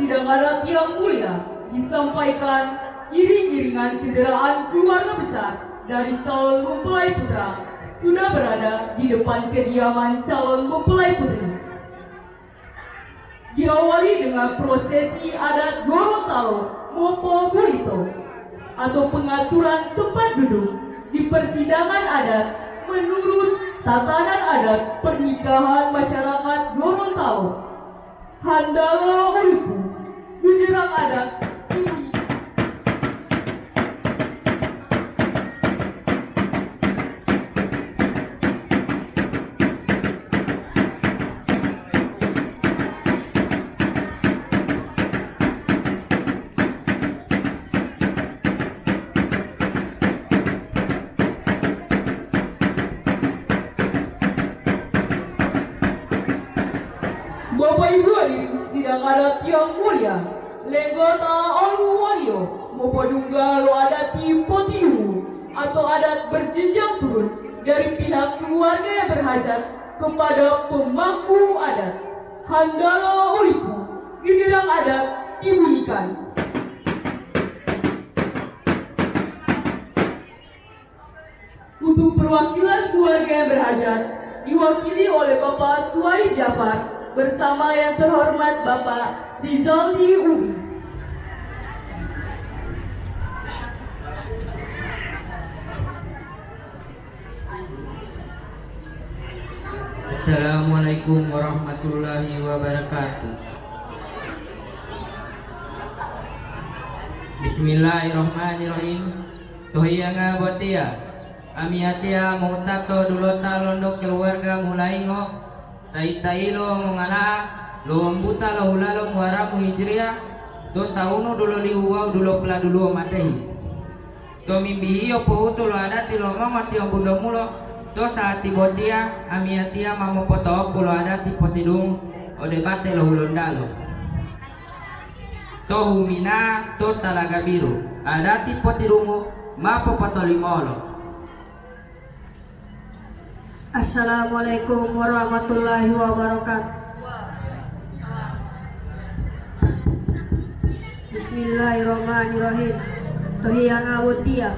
sidang adat yang mulia disampaikan iring-iringan kendaraan keluarga besar dari calon mempelai putra sudah berada di depan kediaman calon mempelai putri. Diawali dengan prosesi adat Gorontalo Mopo Burito atau pengaturan tempat duduk di persidangan adat menurut tatanan adat pernikahan masyarakat Gorontalo. Handalo Uripu, genderang adat dibunyikan. Bapak Ibu hadirin sidang adat yang mulia, lenggota olu walio mopadungga lo adati potiu atau adat berjenjang turun dari pihak keluarga yang berhajat kepada pemangku adat. Handalo Uripu, genderang adat dibunyikan. Untuk perwakilan keluarga yang berhajat diwakili oleh Bapak Suwai Jafar bersama yang terhormat Bapak Rizaldi Ubi. Assalamualaikum warahmatullahi wabarakatuh. Bismillahirrahmanirrahim. Tohiyanga botia amiatia mautato dulota londok keluarga mulaingo taitailo mongala lo buta lo hulalo muara muhijriya do tauno dulo liuwa dulo pela dulo masehi do mimbiyo po utu lo adati lo mama tiong bundo mulo do saat tibotia amiatia mamo poto pulo adati potidung ode bate lo hulondalo do humina do talaga biru adati potidungu mapo potolimolo. Assalamualaikum warahmatullahi wabarakatuh. Bismillahirrahmanirrahim. Tohiyang awutia.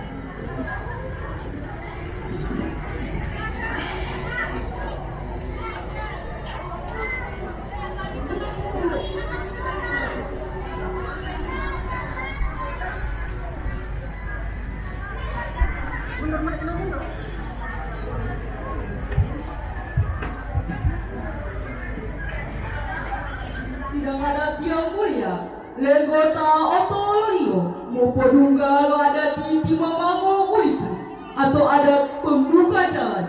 Sidang adat yang mulia, lenggota otolio mopodungga lo adati timamango Uripu atau adat pembuka jalan.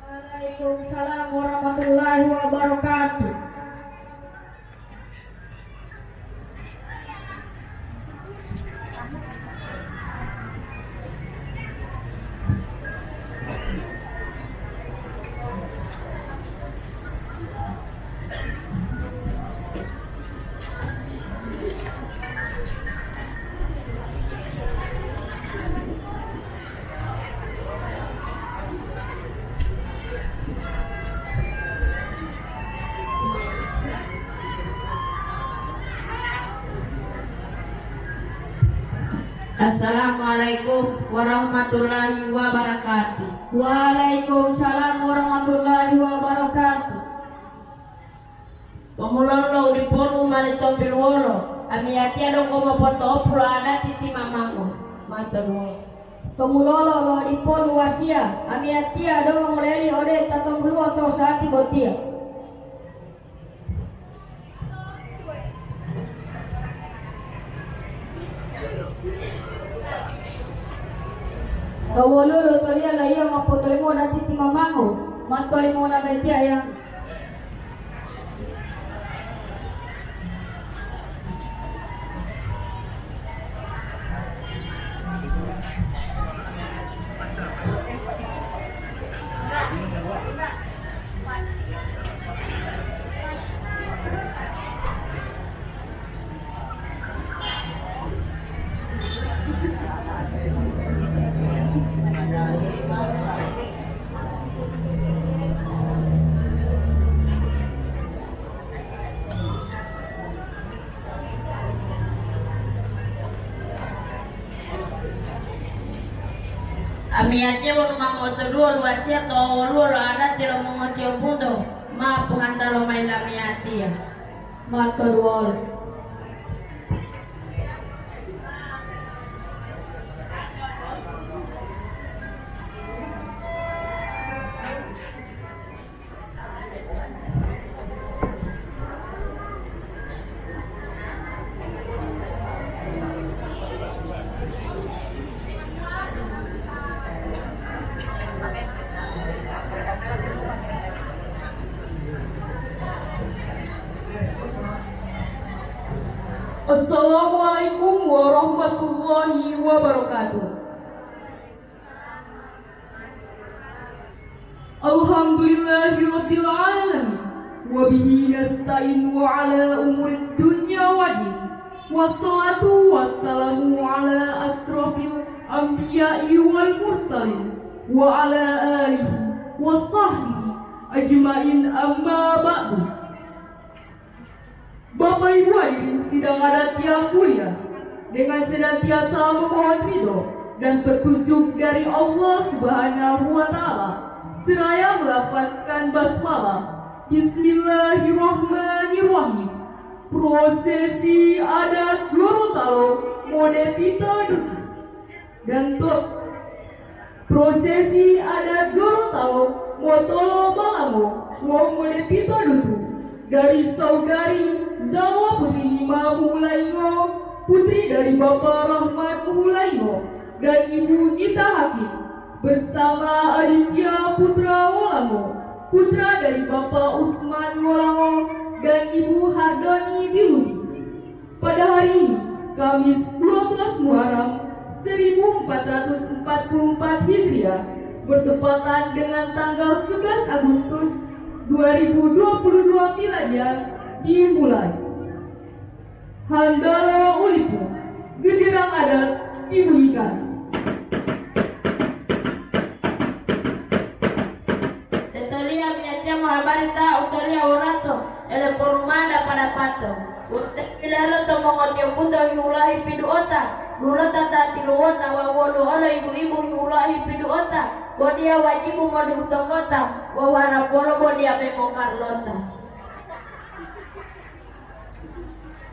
Waalaikumsalam warahmatullahi wabarakatuh. Assalamualaikum warahmatullahi wabarakatuh. Waalaikumsalam warahmatullahi wabarakatuh. Pemulolo di ponu mali tompil wolo. Amiati adong ko mapoto pulo ada titi mamamu. Matur. Tomulolo lo di pon wasia. Amiatia dong ngoreli ode tatong bulu atau saati botia. Tawolo tolia la iya mapotolimo na titi mamango. Mantolimo na betia yang Amiatia wa mamoto dua luasia to lu lo ada tiro mengotio pundo ma puhanta lo mai lamiatia. Mato duol. Assalamualaikum warahmatullahi wabarakatuh. Alhamdulillahirabbil alamin wa bihi nasta'in wa ala umurid dunya waddin. Wassalatu wassalamu ala asrofil anbiya'i wal mursalin wa ala alihi wa sahbihi ajmain amma ba'du. Bapak Ibu hadirin sidang adat yang mulia, dengan senantiasa memohon ridho dan petunjuk dari Allah Subhanahu wa Ta'ala, seraya melafazkan basmalah, Bismillahirrahmanirrahim. Prosesi adat Gorontalo Mode Pita Dutu dan prosesi adat Gorontalo Motolo Balango Mode Pita Dutu dari saudari Zawa Putri Nima Muhulaingo, putri dari Bapak Rahmat Muhulaingo dan Ibu Nita Hakim, bersama Aditya Putra Wolango, putra dari Bapak Usman Wolango dan Ibu Hardoni Biludi. Pada hari ini, Kamis 12 Muharram 1444 Hijriah, bertepatan dengan tanggal 11 Agustus 2022 Miladiah, dimulai. Handala Ulipo, genderang adat dibunyikan. Tetulia minatia mahabarita utolia orato ele porumada pada pato. Ilalo to mongotio pundo hiulahi piduota. Dulota tatiluota wa wolu ola ibu-ibu hiulahi piduota. Bodia wajibu modi utongota wa warapolo bodia memo Carlota.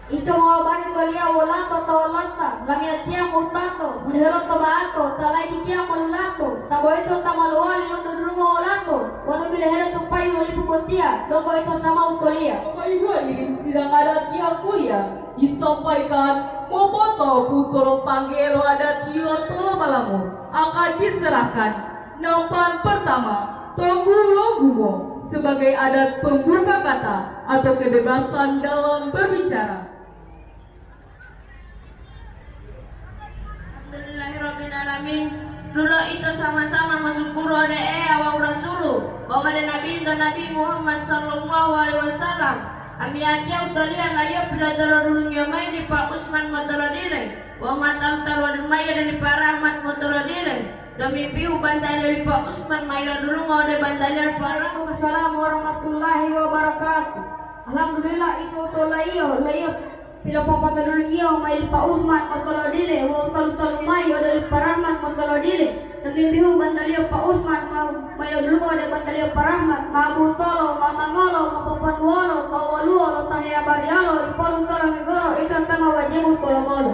Ito mga bani tolia wolato tawalata, lamiatia mutato, mudheroto baato, talaikitia malulato, tabo ito tamaluali londo dulungo wolato, wano bilehele tupai walipu botia, logo ito sama utolia. Bapak Ibu hadirin sidang adat yang mulia, disampaikan Momoto Putolo Panggelo adat Tolo Malango akan diserahkan nampan pertama Tonggulo Gumo sebagai adat pembuka kata atau kebebasan dalam berbicara. Alhamdulillahirrahmanirrahim. Dulu itu sama-sama mensyukuru ada awal rasulu bahwa ada Nabi dan Nabi Muhammad sallallahu alaihi wasallam. Ami aja utalian layak bila dulu mai di Pak Usman Motorodile, wa matam tarwad maya dari Pak Rahmat Motorodile. Kami piu bantai dari Pak Usman Maila dulu mau ada bantai dari Pak Rahmat. Waalaikumsalam warahmatullahi wabarakatuh. Alhamdulillah itu tolaio, layo pila papata dulu ngiyo mai Pak Usman Motorodile, wa talu mayo dari Pak Rahmat Motorodile. Kami piu bantai Pak Usman mayo dulu mau ada bantai Pak Rahmat, mabu tolo, mamangolo, mapapan wolo, tawaluolo, tahya barialo, ripolong tolo migoro, itu tema wajib tolomolo.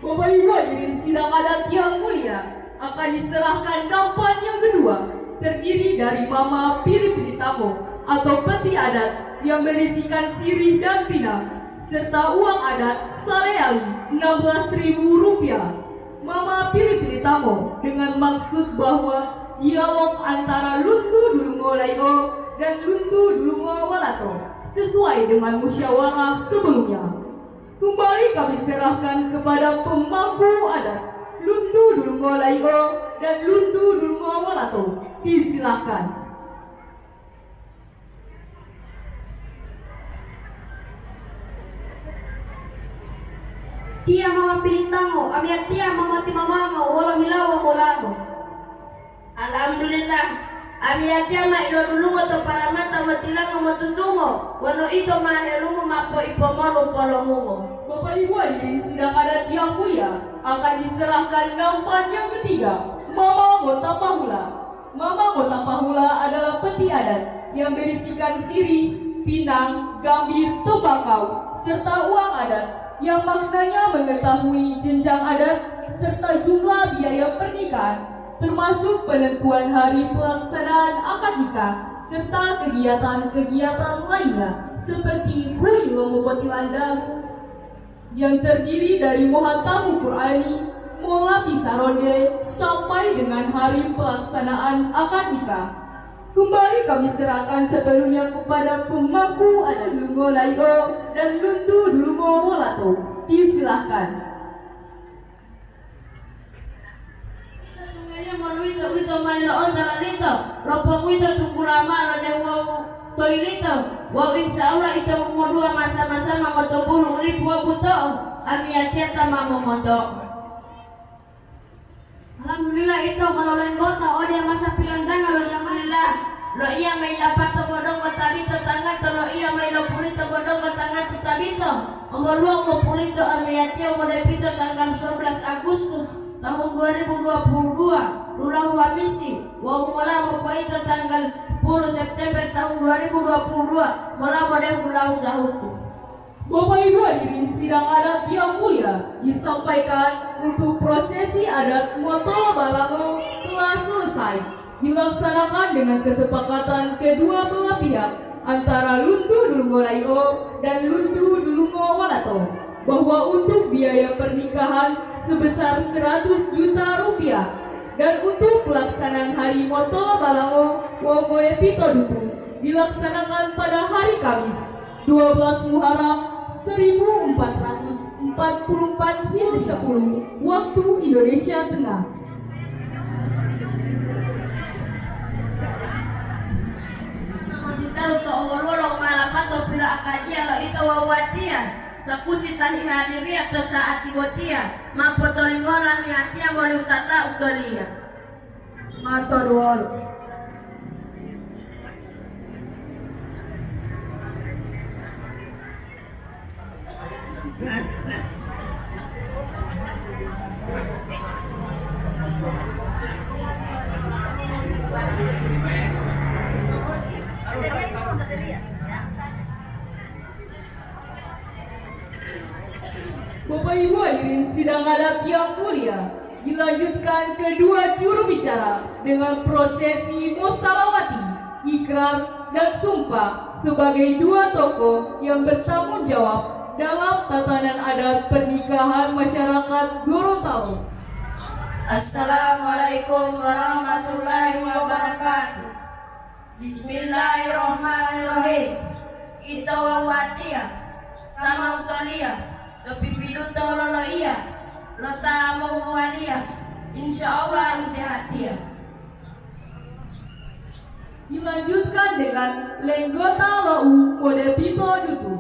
Bapak Ibu hadirin sidang adat yang mulia, akan diserahkan nampan yang kedua, terdiri dari Mama Pilih-Pilih Tamo atau peti adat yang berisikan sirih dan pinang serta uang adat saleali Rp16.000. Mama Pilih-Pilih Tamo dengan maksud bahwa dialog antara Lundu Dulungo Laio dan Lundu Dulungo Walato sesuai dengan musyawarah sebelumnya. Kembali kami serahkan kepada pemangku adat Lundu Dulungo Laio dan Lundu Dulungo Walato. Disilahkan. Tia mama pilintango, amia tia mama timamango, walo hilawo molango. Alhamdulillah. Ami aja ma ilo dulu to para mata matilango matutungo. Wano ito mahelungo mapo ipomono polongungo. Bapak Ibu hadirin sidang adat yang mulia, akan diserahkan nampan yang ketiga, Mama Ngota Pahula. Mama Ngota Pahula adalah peti adat yang berisikan sirih, pinang, gambir, tembakau, serta uang adat yang maknanya mengetahui jenjang adat serta jumlah biaya pernikahan, termasuk penentuan hari pelaksanaan akad nikah serta kegiatan-kegiatan lainnya seperti hui lomobotilandamu yang terdiri dari muhatamu Qur'ani, mola pisaronde sampai dengan hari pelaksanaan akad nikah. Kembali kami serahkan sepenuhnya kepada pemangku adat Dulungo Laio dan Luntu Dulungo Wolato. Disilahkan. Wito wito mailo ondala lito, ropong wito tunggu lama lo dewa toilito. Wow insyaallah itu umur masa-masa mamoto bulu ribu buto, ami atiata mamomoto. Alhamdulillah itu kalau lenggota ode masa pilandang kalau zaman Alhamdulillah, lo iya may dapat to bodong ko tabito tanga to lo iya may lo pulito bodong ko tanga to tabito. Umur mo pulito ami atia mo depito tanggal 11 Agustus tahun 2022. Lulang wamisi, wau mula mo pa ito tanggal 10 September tahun 2022. Mula mo deh pulau sahutu. Bapak Ibu hadirin sidang adat yang mulia, disampaikan untuk prosesi adat Motolo Balango telah selesai dilaksanakan dengan kesepakatan kedua belah pihak antara Luntu Dulungo Laio dan Luntu Dulungo Wolato bahwa untuk biaya pernikahan sebesar 100 juta rupiah dan untuk pelaksanaan hari Motolo Balango Wogoe Pito Dutu dilaksanakan pada hari Kamis 12 Muharram 1444 Hijri 10 waktu Indonesia Tengah. Tahu to awal-awal malapat to pila akaji alo ito wawatia sa kusi tahi hadiri atau saat iwotia mapoto limola miatia wali utata utolia matorwol. Bapak Ibu hadirin sidang adat yang mulia, dilanjutkan kedua juru bicara dengan prosesi musalawati, ikrar dan sumpah sebagai dua tokoh yang bertanggung jawab dalam tatanan adat pernikahan masyarakat Gorontalo. Assalamualaikum warahmatullahi wabarakatuh. Bismillahirrahmanirrahim. Ito wawatia sama utolia topipiduto loloia lota mawualia insyaallah sehatia. Dilanjutkan dengan lenggota lau mode pito dutu.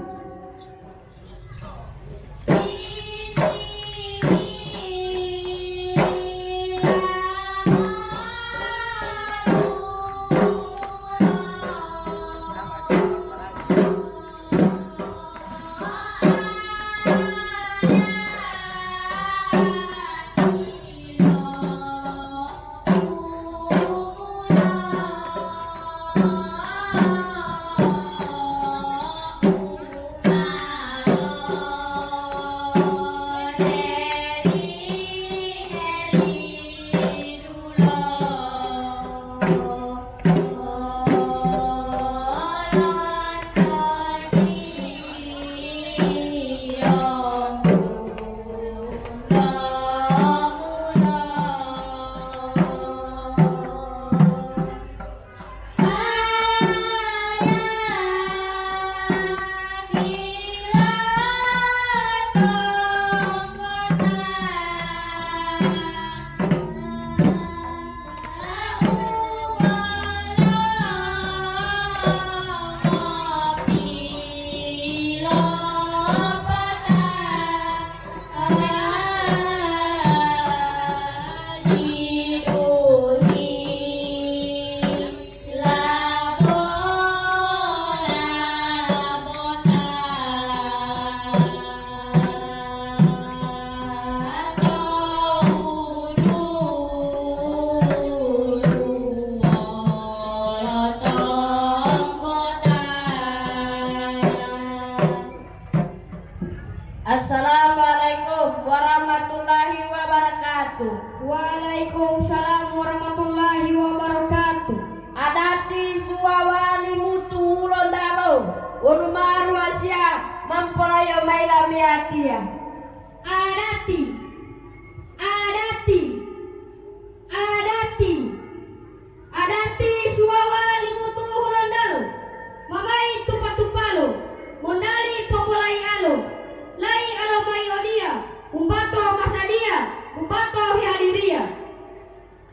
Assalamualaikum warahmatullahi wabarakatuh. Waalaikumsalam warahmatullahi wabarakatuh. Adati suawali mutu ulondalo urumaru asia mampolayo maila miatia. Adati, adati, adati, adati suawali mutu hulandalo, mamai tupatupalo, mondali popolai alo, lai alo mai odia, umbato masadia, umbato hadiria,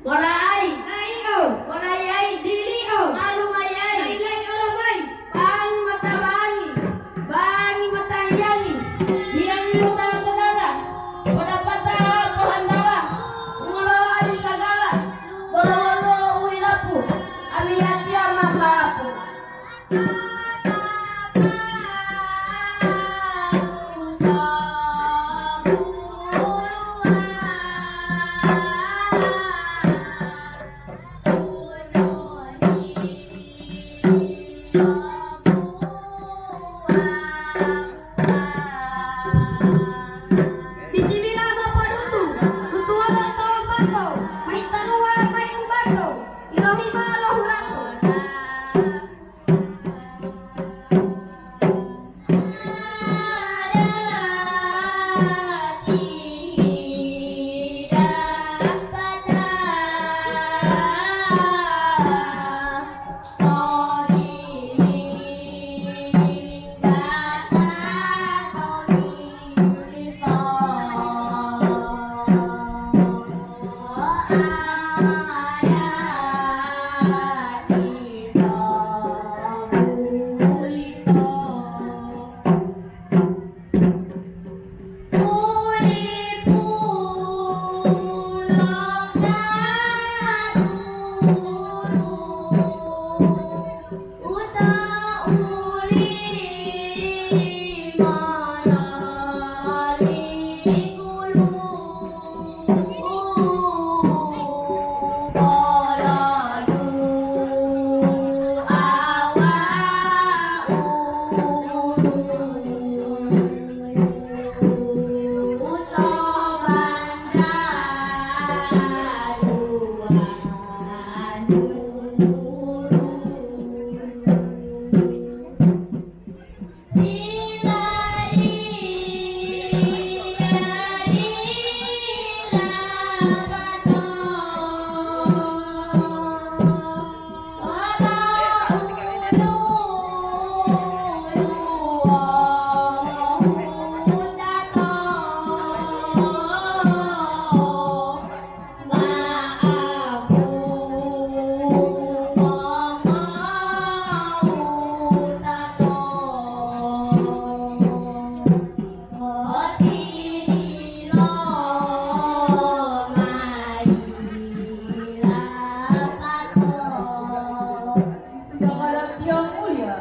Molai lai o, molai dili o, alu mayai lai lai alo mai, bangi mata bangi mata hiangi hiangi mata tenala pada patah kohandala mulo adi sagala bolo uilapu ami atia mapapu. bismillah mapadutu, tutuala tawang bato, may taluwa may ubato, ilohima lohulato. Sedang adat yang mulia,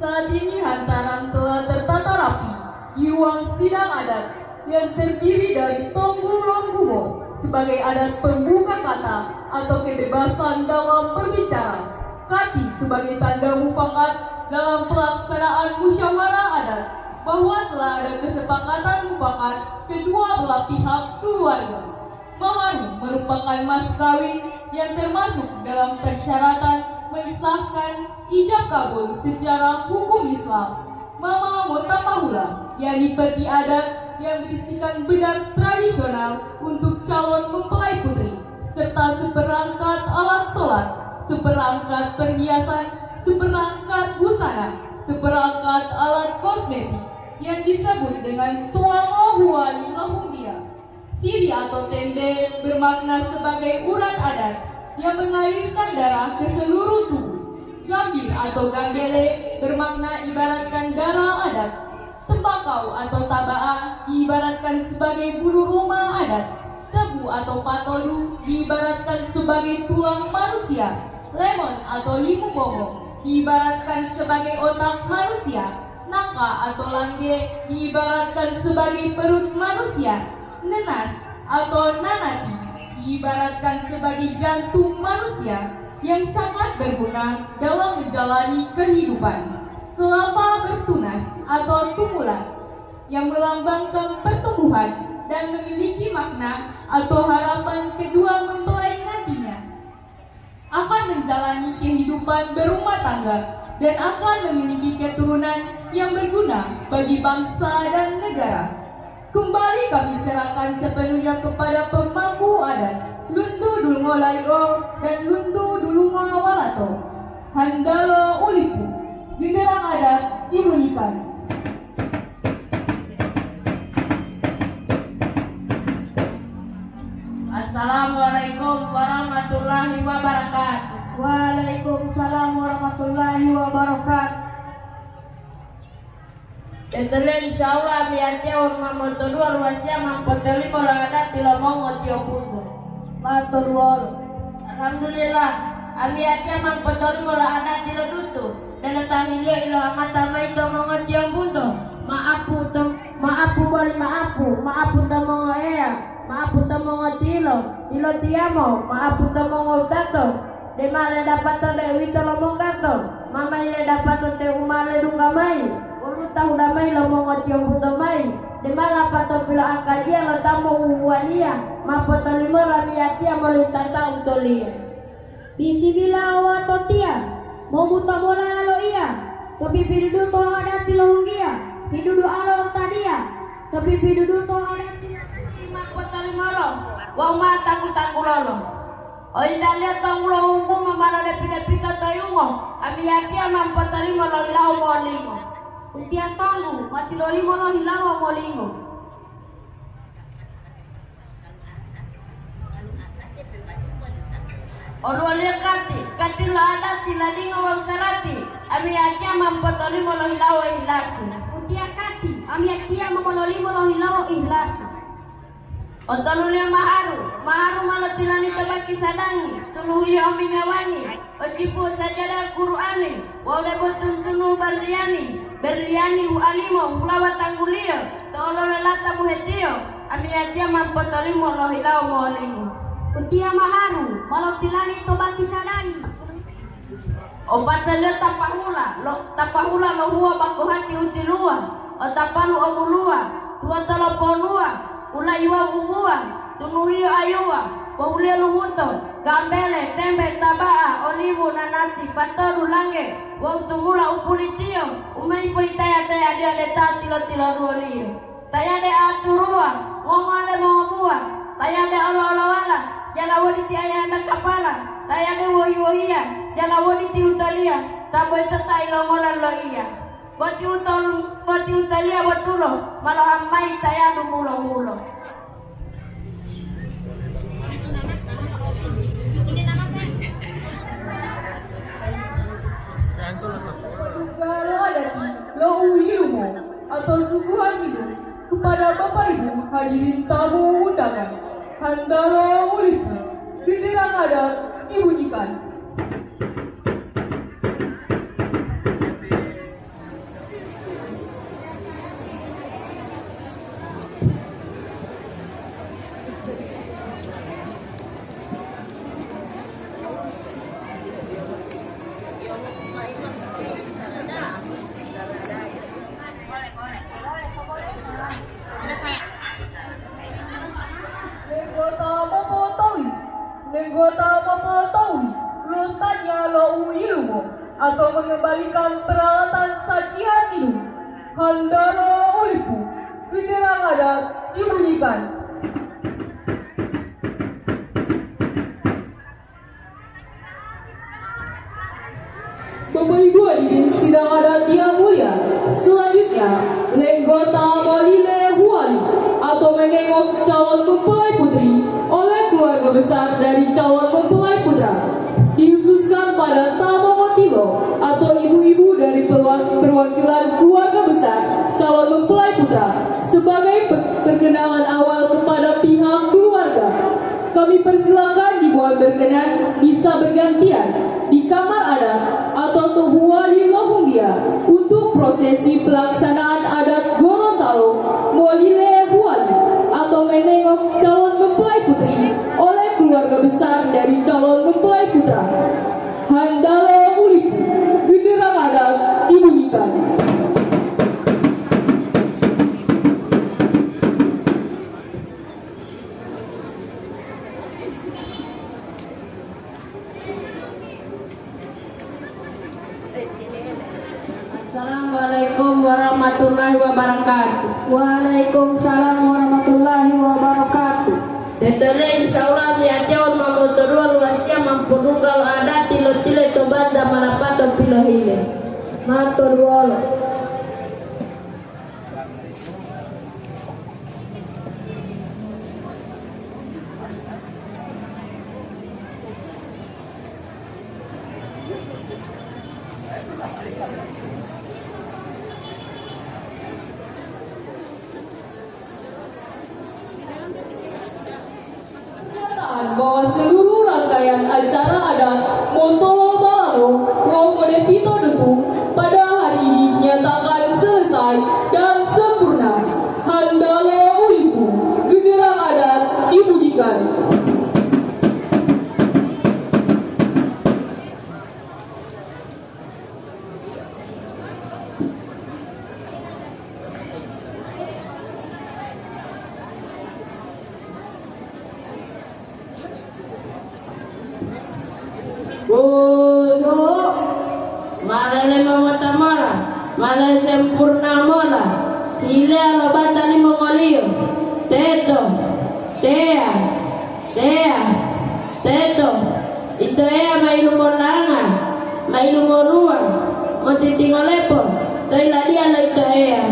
saat ini hantaran telah tertata rapi di ruang sidang adat yang terdiri dari Tonggul Longgumo sebagai adat pembuka kata atau kebebasan dalam berbicara, Kati sebagai tanda mufakat dalam pelaksanaan musyawarah adat bahwa telah ada kesepakatan mufakat kedua belah pihak keluarga. Maharu merupakan mas kawin yang termasuk dalam persyaratan mensahkan ijab kabul secara hukum Islam. Mama Motapahula, yakni peti adat yang berisikan bedak tradisional untuk calon mempelai putri, serta seperangkat alat sholat, seperangkat perhiasan, seperangkat busana, seperangkat alat kosmetik yang disebut dengan tuango huali lahumia. Siri atau tende bermakna sebagai urat adat yang mengalirkan darah ke seluruh tubuh. Gambir atau gambele bermakna ibaratkan darah adat. Tembakau atau tabaa diibaratkan sebagai bulu rumah adat. Tebu atau patodu diibaratkan sebagai tulang manusia. Lemon atau limu bomo diibaratkan sebagai otak manusia. Naka atau langge diibaratkan sebagai perut manusia. Nenas atau nanati diibaratkan sebagai jantung manusia yang sangat berguna dalam menjalani kehidupan. Kelapa bertunas atau tumulan yang melambangkan pertumbuhan dan memiliki makna atau harapan kedua mempelai nantinya akan menjalani kehidupan berumah tangga dan akan memiliki keturunan yang berguna bagi bangsa dan negara. Kembali kami serahkan sepenuhnya kepada pemangku adat Lundu Dulungo Laio dan Lundu Dulungo Walato. Handalo uliku, genderang adat dibunyikan. Assalamualaikum warahmatullahi wabarakatuh. Waalaikumsalam warahmatullahi wabarakatuh. Tetele insyaallah biate urma motodua ruasia mampoteli molada tilomong otio putu. Matur wal. Alhamdulillah, ami aja mampotoli molada tilodutu. Dan tamilio ilo amata mai tomong otio putu. Maapu boli maapu tomong ea, maapu tomong tilo, tilo tiamo, maapu tomong tato. Demale dapat lewi tolomong kato, mamai le dapat te umale dungamai. Ulu tahu damai lo mongot yang buta mai. De mala pato pila akadia lo tamu uwania. Mapoto limo la miatia molutata utolia. Bisi bila watotia, mau buta bola lo iya. Tapi pidudu to ada tilonggia, pidudu alo tadia. Tapi pidudu to ada Mapoto limo lo, wau mata kutangu lolo. O indalia tong lo ungu mamano de pina toyungo. Amiatia mapoto limo lo ilau molingo. Untian tangu, mati lolimo lo hilawa molingo. Orwalia kati lo ada tiladingo wau sarati. Ami aja mampotolimo lo hilawa hilasi. Untia kati, ami atia mamololimo lo hilawa ihlasi. Otalulia maharu malo tilani tabaki sadangi. Tuluhi omi ngawani. Ojipu sajada Qur'ani. Waude botun tunu Berliani alimo hulawa tanggulio. Tolo lelata buhetio. Ami aja mampotolimo lo hilawa molingo. Untia maharu, malo tilani tobaki sadangi. Opatele tapahula lo huwa bako hati utilua. Otapalu omulua. Tua toloponua. Ulayua umua. Tunuhio ayua. Paulia lumuto. Gambele, tembe, tabaa, olivu, nanati, patoru, lange. Wong tumula upulitio. Umai po itaya dia leta tilo ruolio. Taya de aturua. Ngomole ngomua. Taya de olo-oloala. Jala woditi ayana kapala. Taya de wohi-wohia. Jala woditi utalia. Taboy tatai longolan lo iya. Boti utalia botulo. Malo amai taya mulo-mulo. Kalau adati lo uhirumo atau suguhan hidup kepada Bapak Ibu hadirin tamu undangan. Handalo uliku, genderang adat dibunyikan. Lenggota memotong lontanya lo uilumo atau mengembalikan peralatan sajian minum. Handalo uliku, genderang adat dibunyikan. Bapak Ibu hadirin sidang adat yang mulia, selanjutnya lenggota molile huali atau menengok calon mempelai putri oleh keluarga besar dari calon mempelai putra, dikhususkan pada tamu motilo atau ibu-ibu dari perwakilan keluarga besar calon mempelai putra sebagai perkenalan awal kepada pihak keluarga. Kami persilakan dibuat berkenan bisa bergantian di kamar adat atau Tohuwali Lohungia untuk prosesi pelaksanaan adat Gorontalo Molile Huali atau menengok calon mempelai putri oleh keluarga besar dari calon mempelai putra. Handalo uliku, genderang adat dibunyikan. warahmatullahi wabarakatuh. Waalaikumsalam warahmatullahi wabarakatuh. Tetele insyaallah miatiawan mamotodua luasia mampudunggal ada tilo-tilo tobanda malapato pilohile. Matur wala. Kenyataan bahwa seluruh rangkaian acara adat Montolo Balalo Rokode Pito Dutu pada hari ini dinyatakan selesai dan sempurna. Handalo Uliku, genderang adat dipujikan. Malale mawata mala, malale sempurna mola, hile alobanda limo ngolio, teto, tea, teto, ito ea mailu monanga, mailu moruang, motitingolepo, toiladia la ito ea.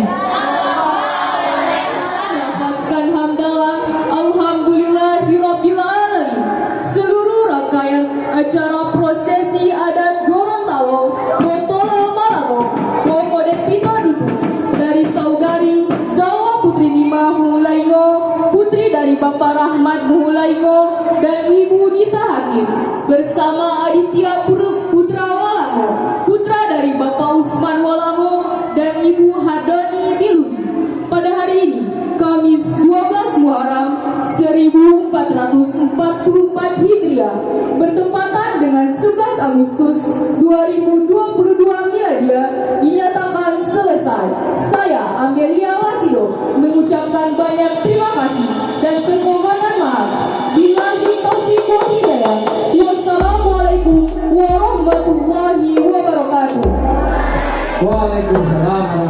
Lepaskan hamdalah Alhamdulillahirabbil alamin. Seluruh rangkaian acara prosesi adat Gorontalo Montolo Balalo Rokode Pito Dutu dari saudari Zawa Putri Nima Hulaingo, putri dari Bapak Rahmat Hulaingo dan Ibu Nita Hakim bersama Aditya Putra Walango, putra dari Bapak Usman Walango dan Ibu Hardoni Biludi. Pada hari ini Kamis 12 Muharram 1444 Hijriah bertepatan dengan 11 Agustus 2022 Miladiah dinyatakan selesai. Saya Amelia Wasido mengucapkan banyak terima kasih dan permohonan maaf. Billahi taufiq wal hidayah. Wassalamualaikum warahmatullahi wabarakatuh. Waalaikumsalam